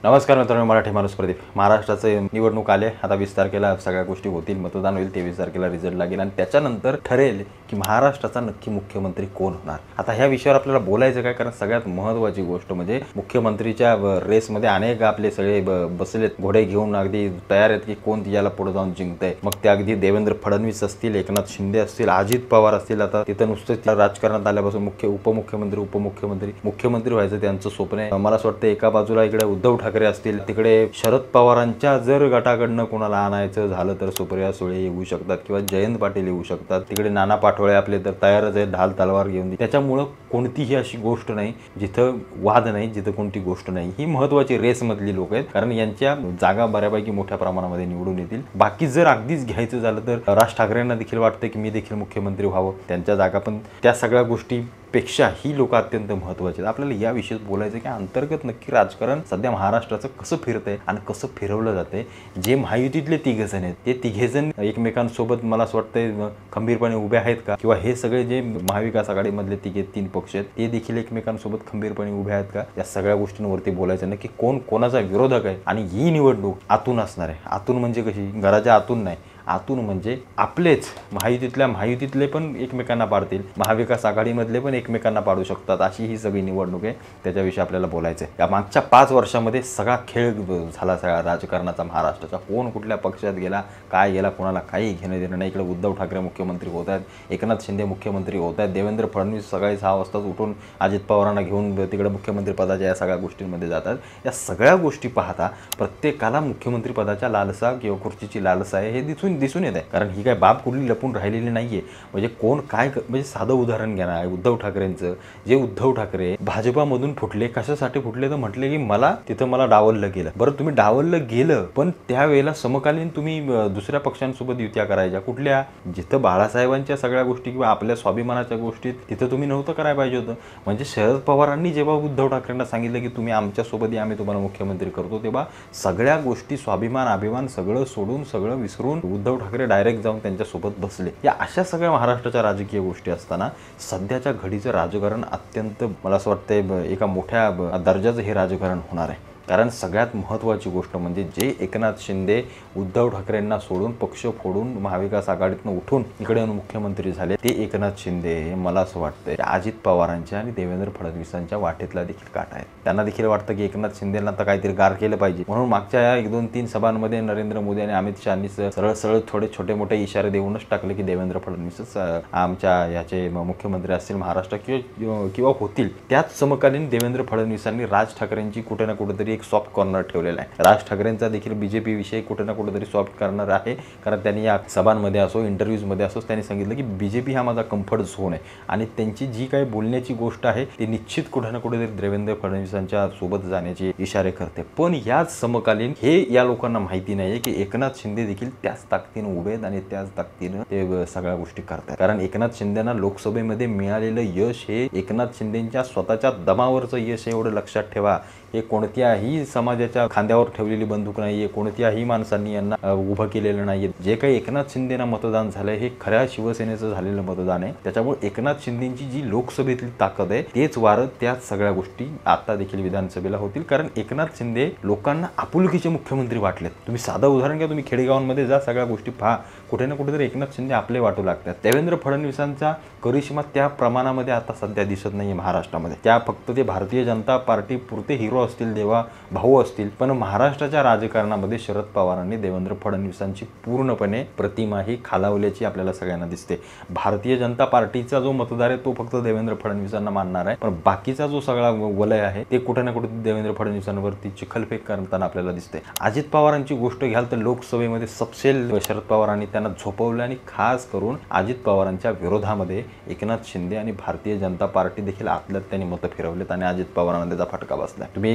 नमस्कार मित्रांनो, मराठी माणूस प्रदीप। महाराष्ट्राचे निवडणूक आले, आता 20 तारखेला सगळ्या गोष्टी होतील, मतदान होईल, 23 तारखेला रिझल्ट लागेल आणि त्याच्यानंतर ठरेल की महाराष्ट्राचा नक्की मुख्यमंत्री कोण होणार। आता ह्या विषयावर आपल्याला बोलायचं काय, कारण सगळ्यात महत्त्वाची गोष्ट म्हणजे मुख्यमंत्रीच्या रेसमध्ये अनेक आपले सगळे बसलेत, घोडे घेऊन अगदी तयार आहेत की कोण याला पुढे जाऊन जिंकतंय। मग ते अगदी देवेंद्र फडणवीस असतील, एकनाथ शिंदे असतील, अजित पवार असतील। आता तिथं नुसतं राजकारणात आल्यापासून मुख्यमंत्री व्हायचं त्यांचं स्वप्न आहे। मला असं वाटतं एका बाजूला इकडे उद्धव ठाकरे असतील, तिकडे शरद पवारांच्या जर गटाकडनं कोणाला आणायचं झालं तर सुप्रिया सुळे येऊ शकतात किंवा जयंत पाटील येऊ शकतात। तिकडे नाना पाटोळे आपले तर तयारच आहे ढाल तलवार घेऊन। त्याच्यामुळं कोणतीही अशी गोष्ट नाही जिथं वाद नाही, जिथं कोणती गोष्ट नाही। ही महत्त्वाची रेसमधली लोक आहेत, कारण यांच्या जागा बऱ्यापैकी मोठ्या प्रमाणामध्ये निवडून येतील। बाकी जर अगदीच घ्यायचं झालं तर राज ठाकरेंना देखील वाटतं की मी देखील मुख्यमंत्री व्हावं, त्यांच्या जागा पण त्या सगळ्या गोष्टी पेक्षा ही लोक अत्यंत महत्त्वाची आहेत। आपल्याला या विषयी बोलायचं की अंतर्गत नक्की राजकारण सध्या महाराष्ट्राचं कसं फिरतंय आणि कसं फिरवलं जातंय। जे महायुतीतले तिघेजण आहेत ते तिघेजण एकमेकांसोबत मला असं वाटतंय खंबीरपणे उभे आहेत का, किंवा हे सगळे जे महाविकास आघाडीमधले तिघे तीन पक्ष आहेत ते देखील एकमेकांसोबत खंबीरपणे उभे आहेत का, या सगळ्या गोष्टींवरती बोलायचं नक्की कोण कोणाचा विरोधक आहे। आणि ही निवडणूक आतून असणार आहे। आतून म्हणजे कशी, घराच्या आतून नाही, आतून म्हणजे आपलेच महायुतीतले पण एकमेकांना पाडतील, महाविकास आघाडीमधले पण एकमेकांना पाडू शकतात, अशी ही सगळी निवडणूक आहे। त्याच्याविषयी आपल्याला बोलायचं आहे। या मागच्या 5 वर्षामध्ये सगळा खेळ झाला सगळा राजकारणाचा महाराष्ट्राचा। कोण कुठल्या पक्षात गेला, काय गेला, कोणाला काही घेणं देणं नाही। इकडे उद्धव ठाकरे मुख्यमंत्री होत आहेत, एकनाथ शिंदे मुख्यमंत्री होत आहेत, देवेंद्र फडणवीस सकाळी 6 वाजताच उठून अजित पवारांना घेऊन तिकडे मुख्यमंत्री पदाच्या या सगळ्या गोष्टींमध्ये जातात। या सगळ्या गोष्टी पाहता प्रत्येकाला मुख्यमंत्री पदाच्या लालसा किंवा खुर्चीची लालसा आहे हे दिसून येत आहे। कारण ही काय बाब कुठली लपून राहिलेली नाहीये। म्हणजे कोण काय, म्हणजे साधं उदाहरण घ्या ना उद्धव ठाकरेंचं। जे उद्धव ठाकरे भाजपामधून फुटले, कशासाठी फुटले तर म्हटले की मला डावललं गेलं। बरं, तुम्ही डावललं गेलं, पण त्यावेळेला समकालीन तुम्ही दुसऱ्या पक्षांसोबत युत्या करायच्या कुठल्या, जिथं बाळासाहेबांच्या सगळ्या गोष्टी किंवा आपल्या स्वाभिमानाच्या गोष्टी तिथं तुम्ही नव्हतं करायला पाहिजे होतं। म्हणजे शरद पवारांनी जेव्हा उद्धव ठाकरेंना सांगितलं की तुम्ही आमच्यासोबत या, आम्ही तुम्हाला मुख्यमंत्री करतो, तेव्हा सगळ्या गोष्टी स्वाभिमान अभिमान सगळं सोडून सगळं विसरून उद्धव ठाकरे डायरेक्ट जाऊन त्यांच्यासोबत बसले। या अशा सगळ्या महाराष्ट्राच्या राजकीय गोष्टी असताना सध्याच्या घडीचं राजकारण अत्यंत मला असं वाटतंय एका मोठ्या दर्जाचं हे राजकारण होणार आहे। कारण सगळ्यात महत्त्वाची गोष्ट म्हणजे जे एकनाथ शिंदे उद्धव ठाकरेंना सोडून पक्ष फोडून महाविकास आघाडीतनं उठून इकडे मुख्यमंत्री झाले, ते एकनाथ शिंदे मला असं वाटतंय अजित पवारांच्या आणि देवेंद्र फडणवीसांच्या वाटेतला देखील काटा आहे। त्यांना देखील वाटतं की एकनाथ शिंदेला तर काहीतरी गार केलं पाहिजे, म्हणून मागच्या या 1-2-3 सभांमध्ये नरेंद्र मोदी आणि अमित शहानी सरळ थोडे छोटे मोठे इशारे देऊनच टाकले की देवेंद्र फडणवीसच आमच्या याचे मुख्यमंत्री असतील महाराष्ट्र किंवा होतील। त्याच समकालीन देवेंद्र फडणवीसांनी राज ठाकरेंची कुठे ना कुठेतरी एक सॉफ्ट कॉर्नर ठेवलेला आहे। राज ठाकरेंचा देखील बीजेपी विषयी कुठे ना कुठेतरी सॉफ्ट कॉर्नर आहे, कारण त्यांनी या सभांमध्ये असो इंटरव्ह्यूजमध्ये असो त्यांनी सांगितलं की बीजेपी हा माझा कम्फर्ट झोन आहे आणि त्यांची जी काही बोलण्याची गोष्ट आहे ती निश्चित कुठे ना कुठेतरी देवेंद्र फडणवीसांच्या सोबत जाण्याची इशारे करते। पण याच समकालीन हे या लोकांना माहिती नाहीये की एकनाथ शिंदे देखील त्याच ताकदीने उभे आहेत आणि त्याच ताकदीने ते सगळ्या गोष्टी करतात। कारण एकनाथ शिंदेना लोकसभेमध्ये मिळालेलं यश हे एकनाथ शिंदेच्या स्वतःच्या दमावरचं यश, एवढं लक्षात ठेवा। हे कोणत्याही समाजाच्या खांद्यावर ठेवलेली बंदूक नाहीये, कोणत्याही माणसांनी यांना उभं केलेलं नाहीये। जे काही एकनाथ शिंदेना मतदान झालंय हे खऱ्या शिवसेनेचं झालेलं मतदान आहे। त्याच्यामुळे एकनाथ शिंदेची जी लोकसभेतली ताकद आहे तेच वारं त्याच सगळ्या गोष्टी आता देखील विधानसभेला होतील। कारण एकनाथ शिंदे लोकांना आपुलकीचे मुख्यमंत्री वाटलेत। तुम्ही साधं उदाहरण घ्या, तुम्ही खेडेगावांमध्ये जा, सगळ्या गोष्टी पहा, कुठे ना कुठेतरी एकनाथ शिंदे आपले वाटू लागतात। देवेंद्र फडणवीसांचा करिश्मा त्या प्रमाणामध्ये आता सध्या दिसत नाहीये महाराष्ट्रामध्ये। त्या फक्त ते भारतीय जनता पार्टी पुरते हिरो असतील, देवा भाऊ असतील, पण महाराष्ट्राच्या राजकारणामध्ये शरद पवारांनी देवेंद्र फडणवीसांची पूर्णपणे प्रतिमा ही खालावल्याची आपल्याला सगळ्यांना दिसते। भारतीय जनता पार्टीचा जो मतदार आहे तो फक्त देवेंद्र फडणवीसांना मानणार आहे, पण बाकीचा जो सगळा वलय आहे ते कुठे ना कुठे देवेंद्र फडणवीसांवरती चिखलफेक करताना आपल्याला दिसते। अजित पवारांची गोष्ट घ्याल तर लोकसभेमध्ये सपशेल शरद पवारांनी त्यांना झोपवलं आणि खास करून अजित पवारांच्या विरोधामध्ये एकनाथ शिंदे आणि भारतीय जनता पार्टी देखील आतल्यात त्यांनी मतं फिरवलेत आणि अजित पवारांना त्याचा फटका बसला। तुम्ही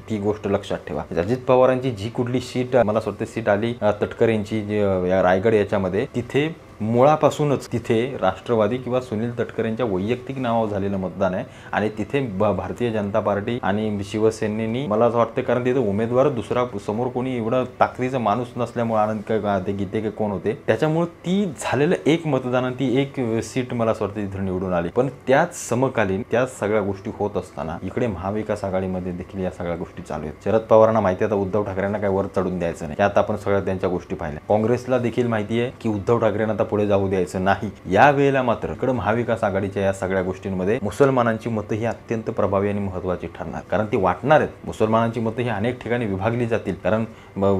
ती गोष्ट लक्षात ठेवा। अजित पवारांची जी कुठली सीट मला असं वाटतं सीट आली तटकरेंची या रायगड याच्यामध्ये, तिथे मुळापासूनच तिथे राष्ट्रवादी किंवा सुनील तटकरेंच्या वैयक्तिक नावावर झालेलं मतदान आहे आणि तिथे भारतीय जनता पार्टी आणि शिवसेनेनी मला असं वाटतं, कारण तिथे उमेदवार दुसरा समोर कोणी एवढा ताकदीचा माणूस नसल्यामुळे आनंद काय ते गीते के कोण होते त्याच्यामुळे ती झालेलं एक मतदान ती एक सीट मला असं वाटतं तिथे निवडून आली. पण त्याच समकालीन त्याच सगळ्या गोष्टी होत असताना इकडे महाविकास आघाडीमध्ये देखील या सगळ्या गोष्टी चालू आहेत. शरद पवारांना माहिती आहे आता उद्धव ठाकरेंना काय वर चढून द्यायचं नाही, त्यात आपण सगळ्या त्यांच्या गोष्टी पाहिल्या. काँग्रेसला देखील माहिती आहे की उद्धव ठाकरेंना आता पुढे जाऊ द्यायचं नाही. या वेळेला मात्र इकडे महाविकास आघाडीच्या या सगळ्या गोष्टींमध्ये मुसलमानांची मतं ही अत्यंत प्रभावी आणि महत्त्वाची ठरणार, कारण ती वाटणार आहेत. मुसलमानांची मतं ही अनेक ठिकाणी विभागली जातील, कारण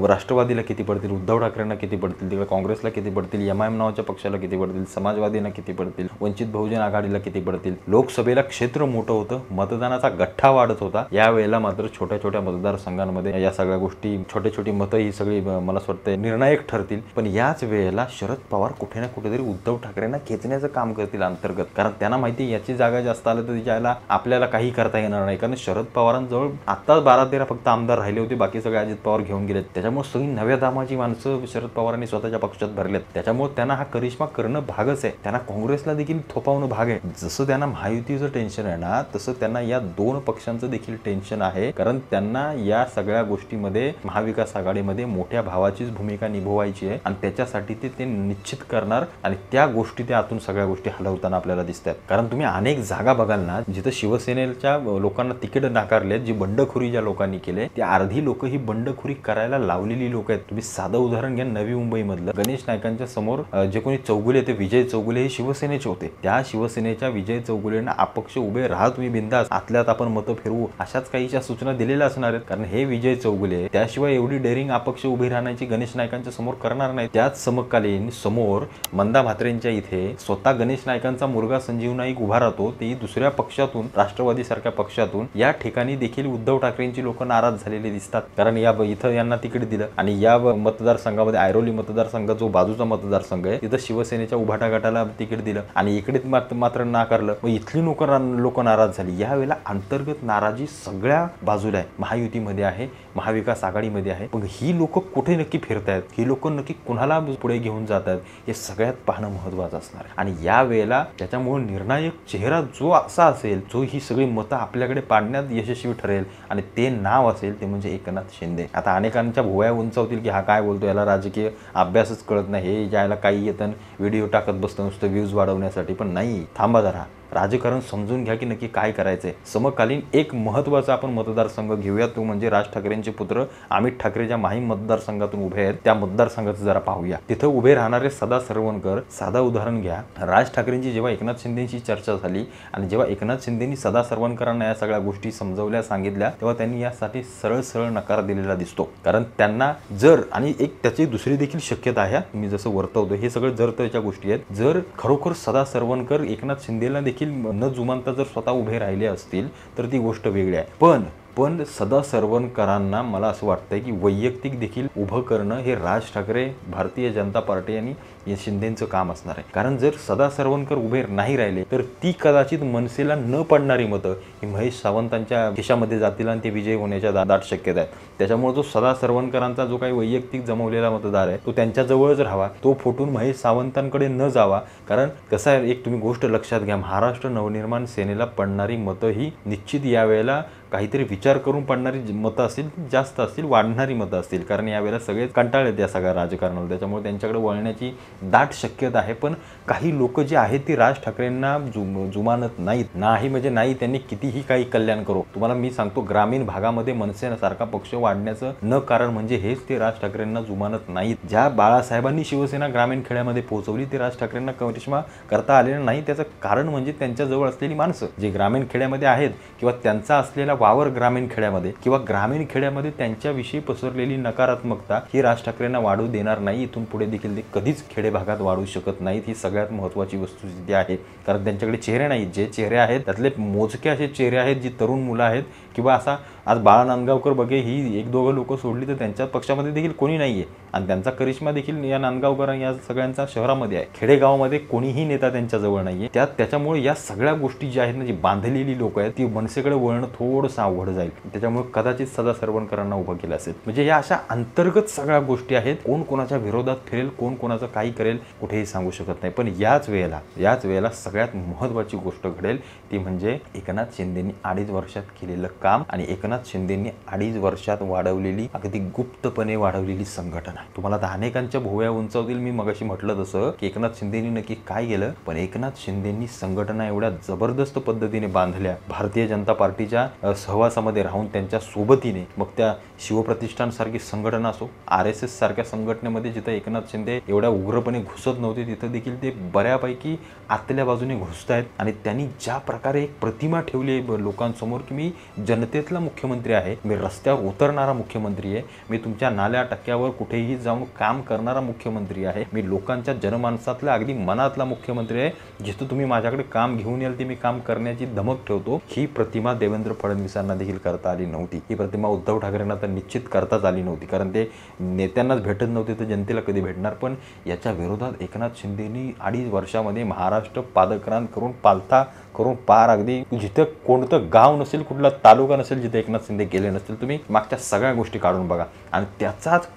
राष्ट्रवादीला किती पडतील, उद्धव ठाकरेंना किती पडतील, तिकडे काँग्रेसला किती पडतील, MIM नावाच्या पक्षाला किती पडतील, समाजवादींना किती पडतील, वंचित बहुजन आघाडीला किती पडतील. लोकसभेला क्षेत्र मोठं होतं, मतदानाचा गठ्ठा वाढत होता. या वेळेला मात्र छोट्या छोट्या मतदारसंघांमध्ये या सगळ्या गोष्टी छोटे छोटी मतं ही सगळी मला असं वाटतं निर्णायक ठरतील. पण याच वेळेला शरद पवार कुठे ना कुठेतरी उद्धव ठाकरेंना खेचण्याचं काम करतील अंतर्गत, कारण त्यांना माहिती याची जागा जास्त आलं तर तिच्याला आपल्याला काही करता येणार नाही, कारण शरद पवारांजवळ आता 12-13 फक्त आमदार राहिले होते, बाकी सगळे अजित पवार घेऊन गेलेत. त्याच्यामुळे सगळी नव्या दामाची माणसं शरद पवारांनी स्वतःच्या पक्षात भरलेत. त्याच्यामुळे त्यांना हा करिश्मा करणं भागच आहे, त्यांना काँग्रेसला देखील थोपावणं भाग आहे. जसं त्यांना महायुतीचं टेन्शन आहे ना, तसं त्यांना या दोन पक्षांचं देखील टेन्शन आहे, कारण त्यांना या सगळ्या गोष्टीमध्ये महाविकास आघाडीमध्ये मोठ्या भावाचीच भूमिका निभवायची आहे आणि त्याच्यासाठी ते निश्चित करणार आणि त्या गोष्टी ते आतून सगळ्या गोष्टी हलवताना आपल्याला दिसतात. कारण तुम्ही अनेक जागा बघाल ना जिथं शिवसेनेच्या लोकांना तिकीट नाकारलेत, जी बंडखोरी ज्या लोकांनी केले त्या अर्धी लोक ही बंडखोरी करायला लावलेली लोक आहेत. तुम्ही साधं उदाहरण घ्या, नवी मुंबई मधलं गणेश नाईकांच्या समोर जे कोणी चौगुले ते विजय चौगुले हे शिवसेनेचे होते. त्या शिवसेनेच्या विजय चौगुलेंना अपक्ष उभे राहा, तुम्ही बिंदास आतल्यात आपण मतं फिरवू, अशाच काहीच्या सूचना दिलेल्या असणार आहेत. कारण हे विजय चौगुले त्याशिवाय एवढी डेअरिंग अपक्ष उभी राहण्याची गणेश नाईकांच्या समोर करणार नाही. त्याच समकालीन समोर मंदा म्हात्रेंच्या इथे स्वतः गणेश नाईकांचा मुलगा संजीव नाईक उभा राहतो, तेही दुसऱ्या पक्षातून, राष्ट्रवादी सारख्या पक्षातून. या ठिकाणी देखील उद्धव ठाकरेंची लोक नाराज झालेली दिसतात, कारण या इथं यांना तिकीट दिलं आणि या मतदारसंघामध्ये ऐरोली मतदारसंघ जो बाजूचा मतदारसंघ आहे तिथं शिवसेनेच्या उभाटा गटाला तिकीट दिलं आणि इकडे मात्र नाकारलं. मग इथली लोक नाराज झाली. यावेळेला अंतर्गत नाराजी सगळ्या बाजूला आहे, महायुतीमध्ये आहे, महाविकास आघाडीमध्ये आहे. मग ही लोक कुठे नक्की फिरतायत, ही लोक नक्की कुणाला पुढे घेऊन जात आहेत, हे सगळ्यात पाहणं महत्त्वाचं असणार आहे. आणि या वेळेला त्याच्यामुळे निर्णायक चेहरा जो असा असेल जो ही सगळी मतं आपल्याकडे पाडण्यात यशस्वी ठरेल आणि ते नाव असेल ते म्हणजे एकनाथ शिंदे. आता अनेकांच्या भुवया उंचावतील की हा काय बोलतो, याला राजकीय अभ्यासच कळत नाही, हे ज्याला काही येतं व्हिडिओ टाकत बसतं नुसतं व्ह्यूज वाढवण्यासाठी. पण नाही, थांबा जरा, राजकारण समजून घ्या की नक्की काय करायचंय. समकालीन एक महत्त्वाचा आपण मतदारसंघ घेऊया, तो म्हणजे राज ठाकरेंचे पुत्र अमित ठाकरे ज्या माहीम मतदारसंघातून उभे आहेत त्या मतदारसंघाचं जरा पाहूया. तिथं उभे राहणारे सदा सरवणकर. साधा उदाहरण घ्या, राज ठाकरेंची जेव्हा एकनाथ शिंदेची चर्चा झाली आणि जेव्हा एकनाथ शिंदेनी सदा सरवणकरांना या सगळ्या गोष्टी समजवल्या सांगितल्या तेव्हा त्यांनी यासाठी सरळ सरळ नकार दिलेला दिसतो. कारण त्यांना जर, आणि एक त्याची दुसरी देखील शक्यता आहे, मी जसं वर्तवतो हे सगळं जर तरच्या गोष्टी आहेत, जर खरोखर सदा सरवणकर एकनाथ शिंदेला न जुमानता जर स्वतः उभे राहिले असतील तर ती गोष्ट वेगळी आहे. पण सदा सरवणकरांना मला असं वाटतंय की वैयक्तिक देखील उभं करणं हे राज ठाकरे, भारतीय जनता पार्टी आणि शिंदेचं काम असणार आहे. कारण जर सदा सरवणकर उभे नाही राहिले तर ती कदाचित मनसेला न पडणारी मतं ही महेश सावंतांच्या खिशामध्ये जातील आणि ते विजय होण्याच्या दाट शक्यता आहेत. त्याच्यामुळे जो सदा सरवणकरांचा जो काही वैयक्तिक जमवलेला मतदार आहे तो त्यांच्याजवळच राहावा, तो फुटून महेश सावंतांकडे न जावा. कारण कसं आहे, एक तुम्ही गोष्ट लक्षात घ्या, महाराष्ट्र नवनिर्माण सेनेला पडणारी मतं ही निश्चित यावेळेला काहीतरी विचार करून पडणारी मतं असतील, जास्त असतील, वाढणारी मतं असतील. कारण यावेळेला सगळेच कंटाळलेत या सगळ्या राजकारणाला, त्याच्यामुळे त्यांच्याकडे वळण्याची दाट शक्यता आहे. पण काही लोक जे आहेत ती राज ठाकरेंना जुमानत नाहीत. नाही म्हणजे नाही, त्यांनी कितीही काही कल्याण करो. तुम्हाला मी सांगतो, ग्रामीण भागामध्ये मनसेसारखा पक्ष वाढण्याचं न कारण म्हणजे हेच, ते राज ठाकरेंना जुमानत नाहीत. ज्या बाळासाहेबांनी शिवसेना ग्रामीण खेड्यामध्ये पोहोचवली ते राज ठाकरेंना करिश्मा करता आलेला नाही. त्याचं कारण म्हणजे त्यांच्याजवळ असलेली माणसं जे ग्रामीण खेड्यामध्ये आहेत किंवा त्यांचा असलेला वावर ग्रामीण खेड्यामध्ये किंवा ग्रामीण खेड्यामध्ये त्यांच्याविषयी पसरलेली नकारात्मकता ही राज ठाकरेंना वाढू देणार नाही. इथून पुढे देखील ते कधीच खेडे भागात वाढू शकत नाहीत. ही सगळ्यात महत्त्वाची वस्तुस्थिती आहे. कारण त्यांच्याकडे चेहरे नाहीत, जे चेहरे आहेत त्यातले मोजके असे चेहरे आहेत, जी तरुण मुलं आहेत किंवा असा आज बाळा नांदगावकर बघे ही एक दोघं लोक सोडली तर त्यांच्या पक्षामध्ये देखील कोणी नाहीये आणि त्यांचा करिश्मा देखील या नांदगावकर या सगळ्यांचा शहरामध्ये आहे. खेडेगावामध्ये कोणीही नेता त्यांच्याजवळ नाहीये. त्याच्यामुळे या सगळ्या गोष्टी ज्या आहेत ना, जी बांधलेली लोक आहेत ती मनसेकडे वळणं थोडंसं अवघड जाईल. त्याच्यामुळे कदाचित सदा सरवणकरांना उभं केलं असेल. म्हणजे या अशा अंतर्गत सगळ्या गोष्टी आहेत. कोण कोणाच्या विरोधात फिरेल, कोण कोणाचं काही करेल कुठेही सांगू शकत नाही. पण याच वेळेला सगळ्यात महत्त्वाची गोष्ट घडेल ती म्हणजे एकनाथ शिंदेंनी 2.5 वर्षात केलेलं काम आणि एकनाथ शिंदेंनी 2.5 वर्षात वाढवलेली, अगदी गुप्तपणे वाढवलेली संघटना. तुम्हाला तर अनेकांच्या भोवया उंचावतील. मी मगाशी म्हटलं तसं की एकनाथ शिंदेंनी नक्की काय केलं, पण एकनाथ शिंदेंनी संघटना एवढ्या जबरदस्त पद्धतीने बांधल्या. भारतीय जनता पार्टीच्या सहवासामध्ये राहून त्यांच्या सोबतीने, मग त्या शिवप्रतिष्ठान सारखी संघटना असो, RSS सारख्या संघटनेमध्ये जिथं एकनाथ शिंदे एवढ्या उग्रपणे घुसत नव्हते तिथं देखील ते बऱ्यापैकी आतल्या बाजूने घुसत आहेत. आणि त्यांनी ज्या प्रकारे एक प्रतिमा ठेवली आहे लोकांसमोर की मी जनतेतला मुख्यमंत्री आहे, मी रस्त्यावर उतरणारा मुख्यमंत्री आहे, मी तुमच्या नाल्या टक्क्यावर कुठेही जाऊन काम करणारा मुख्यमंत्री आहे, मी लोकांच्या जनमानसातल्या अगदी मनातला मुख्यमंत्री आहे, जिथं तुम्ही माझ्याकडे काम घेऊन याल ते मी काम करण्याची धमक ठेवतो. ही प्रतिमा देवेंद्र फडणवीसांना देखील करता आली नव्हती. ही प्रतिमा उद्धव ठाकरेंना तर निश्चित करताच आली नव्हती, कारण ते नेत्यांनाच भेटत नव्हते तर जनतेला कधी भेटणार. पण याच्या विरोधात एकनाथ शिंदेंनी 2.5 वर्षामध्ये महाराष्ट्र पादक्रांत करून, पालथा करून पार अगदी जिथं कोणतं गाव नसेल, कुठला तालुका नसेल जिथे एकनाथ शिंदे गेले नसतील, तुम्ही मागच्या सगळ्या गोष्टी काढून बघा. आणि त्याचाच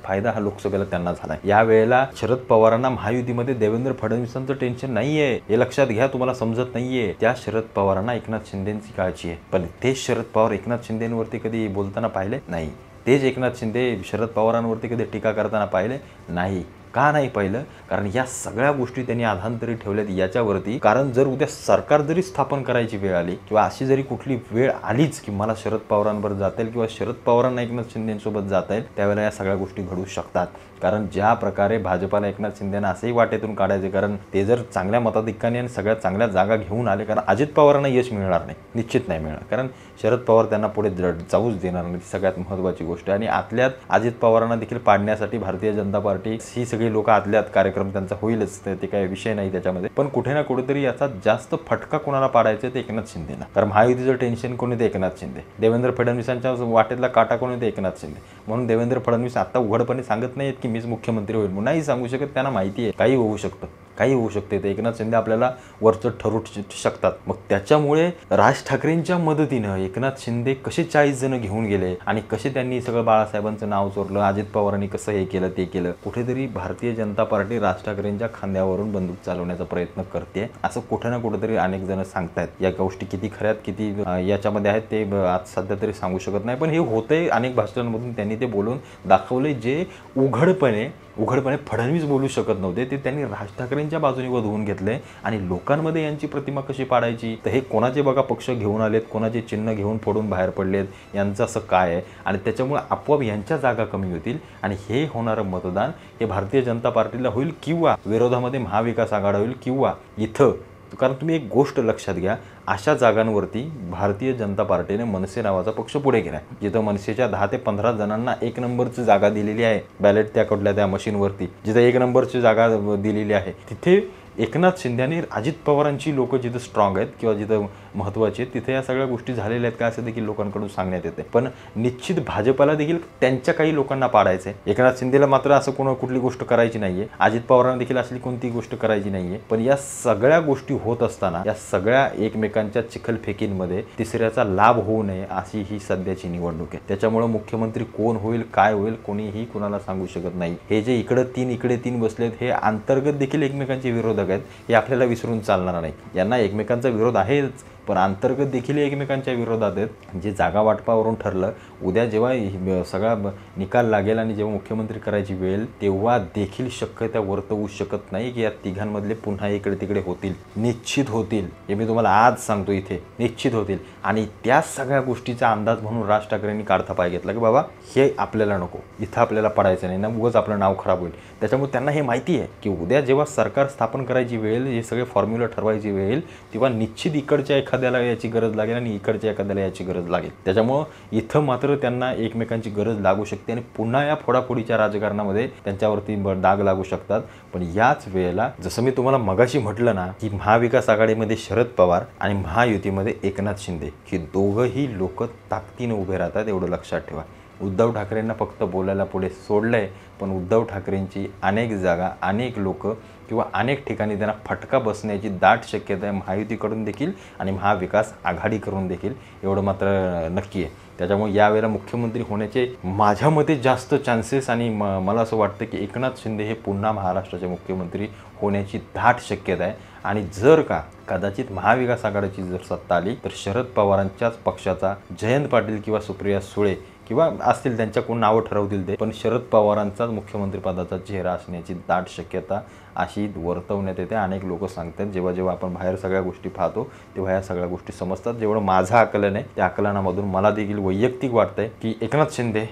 फायदा हा लोकसभेला त्यांना झाला. या वेळेला शरद पवारांना महायुतीमध्ये देवेंद्र फडणवीसांचं टेन्शन नाहीये, हे लक्षात घ्या. तुम्हाला समजत नाहीये, त्या शरद पवारांना एकनाथ शिंदेंची काळजी आहे. पण तेच शरद पवार एकनाथ शिंदेंवरती कधी बोलताना पाहिले नाही. तेच एकनाथ शिंदे शरद पवारांवरती कधी टीका करताना पाहिले नाही. का नाही पाहिलं? कारण या सगळ्या गोष्टी त्यांनी आधांतरी ठेवल्यात याच्यावरती. कारण जर उद्या सरकार जरी स्थापन करायची वेळ आली किंवा अशी जरी कुठली वेळ आलीच की मला शरद पवारांबरोबर जाता येईल किंवा शरद पवारांना एकनाथ शिंदेसोबत जाता येईल, त्यावेळेला या सगळ्या गोष्टी घडू शकतात. कारण ज्या प्रकारे भाजपाला एकनाथ शिंदेना असंही वाटेतून काढायचे, कारण ते जर चांगल्या मताधिक्याने आणि सगळ्या चांगल्या जागा घेऊन आले, कारण अजित पवारांना यश मिळणार नाही, निश्चित नाही मिळणार, कारण शरद पवार त्यांना पुढे जाऊच देणार नाही. सगळ्यात महत्त्वाची गोष्ट. आणि आतल्यात अजित पवारांना देखील पाडण्यासाठी भारतीय जनता पार्टी ही सगळी लोक आतल्यात कार्यक्रम त्यांचा होईलच, ते काही विषय नाही त्याच्यामध्ये. पण कुठे ना कुठेतरी याचा जास्त फटका कोणाला पाडायचा ते एकनाथ शिंदेना. कारण महायुतीचं टेन्शन कोणी ते एकनाथ शिंदे, देवेंद्र फडणवीसांच्या वाटेतला काटा कोणी ते एकनाथ शिंदे. म्हणून देवेंद्र फडणवीस आता उघडपणे सांगत नाहीत की मीच मुख्यमंत्री होईल, नाही सांगू शकत. त्यांना माहिती आहे काही होऊ शकतं, काही होऊ शकते. ते एकनाथ शिंदे आपल्याला वरचं ठरवू शकतात. मग त्याच्यामुळे राज ठाकरेंच्या मदतीनं एकनाथ शिंदे कसे 40 जण घेऊन गेले आणि कसे त्यांनी सगळं बाळासाहेबांचं नाव चोरलं, अजित पवारांनी कसं हे केलं ते केलं, कुठेतरी भारतीय जनता पार्टी राज ठाकरेंच्या खांद्यावरून बंदूक चालवण्याचा प्रयत्न करते, असं कुठे ना कुठेतरी अनेक जण सांगतायत. या गोष्टी किती खऱ्यात किती याच्यामध्ये आहेत ते आज सध्या तरी सांगू शकत नाही. पण हे होतंय. अनेक भाषणांमधून त्यांनी ते बोलून दाखवले, जे उघडपणे फडणवीस बोलू शकत नव्हते, ते त्यांनी राज ठाकरेंच्या बाजूने वधवून घेतले. आणि लोकांमध्ये यांची प्रतिमा कशी पाडायची, तर हे कोणाचे बघा पक्ष घेऊन आलेत, कोणाचे चिन्ह घेऊन फोडून बाहेर पडलेत, यांचं असं काय आहे. आणि त्याच्यामुळे आपोआप यांच्या जागा कमी होतील आणि हे होणारं मतदान हे भारतीय जनता पार्टीला होईल किंवा विरोधामध्ये महाविकास आघाडी होईल किंवा इथं. कारण तुम्ही एक गोष्ट लक्षात घ्या, अशा जागांवरती भारतीय जनता पार्टीने मनसे नावाचा पक्ष पुढे गेला, जिथं मनसेच्या 10 ते 15 जणांना 1 नंबरची जागा दिलेली आहे बॅलेट त्या मशीनवरती. जिथं 1 नंबरची जागा दिलेली आहे तिथे एकनाथ शिंदे आणि अजित पवारांची लोक जिथं स्ट्रॉंग आहेत किंवा जिथं महत्त्वाची आहेत तिथे या सगळ्या गोष्टी झालेल्या आहेत का असं देखील लोकांकडून सांगण्यात येते. पण निश्चित भाजपाला देखील त्यांच्या काही लोकांना पाडायचं आहे. एकनाथ शिंदेला मात्र असं कुठली गोष्ट करायची नाहीये, अजित पवारांना देखील असली कोणती गोष्ट करायची नाहीये. पण या सगळ्या गोष्टी होत असताना या सगळ्या एकमेकांच्या चिखलफेकींमध्ये तिसऱ्याचा लाभ होऊ नये अशी ही सध्याची निवडणूक आहे. त्याच्यामुळे मुख्यमंत्री कोण होईल, काय होईल, कोणीही कुणाला सांगू शकत नाही. हे जे इकडे तीन बसलेत हे अंतर्गत देखील एकमेकांचे विरोधक आहेत, हे आपल्याला विसरून चालणार नाही. यांना एकमेकांचा विरोध आहेच, पण अंतर्गत देखील एकमेकांच्या विरोधात आहेत. जे जागा वाटपावरून ठरलं, उद्या जेव्हा सगळा निकाल लागेल आणि जेव्हा मुख्यमंत्री करायची वेळ, तेव्हा देखील शक्यता वर्तवू शकत नाही की या तिघांमधले पुन्हा इकडे तिकडे होतील. निश्चित होतील, हे मी तुम्हाला आज सांगतो, इथे निश्चित होतील. आणि त्या सगळ्या गोष्टीचा अंदाज म्हणून राज ठाकरेंनी काढता पाय घेतला की बाबा हे आपल्याला नको, इथं आपल्याला पडायचं नाही ना, उगाच आपलं नाव खराब होईल. त्याच्यामुळे त्यांना हे माहिती आहे की उद्या जेव्हा सरकार स्थापन करायची वेळ, हे सगळे फॉर्म्युला ठरवायची वेळ, तेव्हा निश्चित इकडच्या एखाद्याला याची गरज लागेल आणि इकडच्या एखाद्याला याची गरज लागेल. त्याच्यामुळं इथं मात्र त्यांना एकमेकांची गरज लागू शकते आणि पुन्हा या फोडाफोडीच्या राजकारणामध्ये त्यांच्यावरती दाग लागू शकतात. पण याच वेळेला जसं मी तुम्हाला मगाशी म्हटलं ना की महाविकास आघाडीमध्ये शरद पवार आणि महायुतीमध्ये एकनाथ शिंदे ही दोघंही लोक ताकदीने उभे राहतात, एवढं लक्षात ठेवा. उद्धव ठाकरेंना फक्त बोलायला पुढे सोडलंय, पण उद्धव ठाकरेंची अनेक जागा, अनेक लोक किंवा अनेक ठिकाणी त्यांना फटका बसण्याची दाट शक्यता आहे महायुतीकडून देखील आणि महाविकास आघाडीकडून देखील, एवढं मात्र नक्की आहे. त्याच्यामुळे यावेळेला मुख्यमंत्री होण्याचे माझ्या मते जास्त चान्सेस आणि मला असं वाटतं की एकनाथ शिंदे हे पुन्हा महाराष्ट्राचे मुख्यमंत्री होण्याची दाट शक्यता आहे. आणि जर का कदाचित महाविकास आघाडीची जर सत्ता आली तर शरद पवारांच्याच पक्षाचा जयंत पाटील किंवा सुप्रिया सुळे किंवा असतील त्यांच्याकडून नावं ठरवतील ते, पण शरद पवारांचाच मुख्यमंत्रीपदाचा चेहरा असण्याची दाट शक्यता अशी वर्तवण्यात येते. अनेक लोक सांगतात, जेव्हा जेव्हा आपण बाहेर सगळ्या गोष्टी पाहतो तेव्हा या सगळ्या गोष्टी समजतात. जेवढं माझं आकलन आहे त्या आकलनामधून मला देखील वैयक्तिक वाटतंय की एकनाथ शिंदे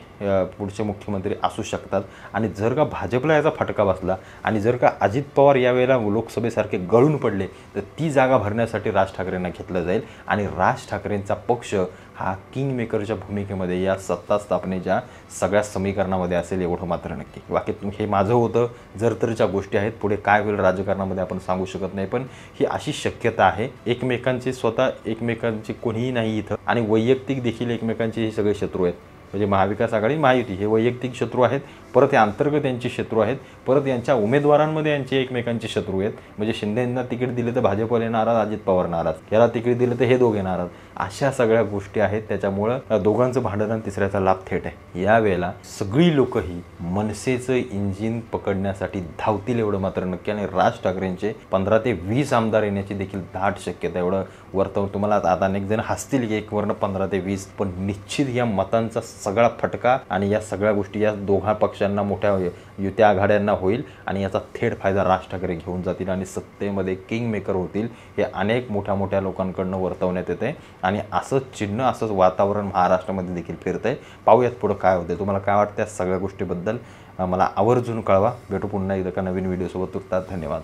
पुढचे मुख्यमंत्री असू शकतात. आणि जर का भाजपला याचा फटका बसला आणि जर का अजित पवार यावेळेला लोकसभेसारखे गळून पडले तर ती जागा भरण्यासाठी राज ठाकरेंना घेतलं जाईल आणि राज ठाकरेंचा पक्ष हा किंग मेकरच्या भूमिकेमध्ये या सत्ता स्थापनेच्या सगळ्या समीकरणामध्ये असेल, एवढं मात्र नक्की. बाकी हे माझं होतं, जर तरच्या गोष्टी आहेत, पुढे काय होईल राजकारणामध्ये आपण सांगू शकत नाही, पण ही अशी शक्यता आहे. एकमेकांचे स्वतः एकमेकांचे कोणीही नाही इथं आणि वैयक्तिक देखील एकमेकांचे हे सगळे शत्रू आहेत. म्हणजे महाविकास आघाडी महायुती हे वैयक्तिक शत्रू आहेत, परत हे अंतर्गत यांचे शत्रू आहेत, परत यांच्या उमेदवारांमध्ये यांचे एकमेकांचे शत्रू आहेत. म्हणजे शिंदेंना तिकीट दिले तर भाजपवाले नाराज, अजित पवार नाराज, याला तिकीट दिलं तर हे दोघे नाराज, अशा सगळ्या गोष्टी आहेत. त्याच्यामुळं दोघांचं भांडण आणि तिसऱ्याचा लाभ थेट आहे. यावेळेला सगळी लोक ही मनसेचं इंजिन पकडण्यासाठी धावतील, एवढं मात्र नक्की. आणि राज ठाकरेंचे 15 ते 20 आमदार येण्याची देखील दाट शक्यता, एवढं वर्तवून तुम्हाला आता अनेक जण हसतील की एक वर्ण 15 ते 20, पण निश्चित या मतांचा सगळा फटका आणि या सगळ्या गोष्टी या दोघा पक्षांना, मोठ्या युत्या आघाड्यांना होईल आणि याचा थेट फायदा राज ठाकरे घेऊन जातील आणि सत्तेमध्ये किंग मेकर होतील. हे अनेक मोठ्या मोठ्या लोकांकडनं वर्तवण्यात येते आणि असंच चिन्ह, असंच वातावरण महाराष्ट्रामध्ये देखील फिरतंय. पाहूयात पुढं काय होते. तुम्हाला काय वाटतं या सगळ्या गोष्टीबद्दल मला आवर्जून कळवा. भेटू पुन्हा एकदा एका नवीन व्हिडिओसोबत. धन्यवाद.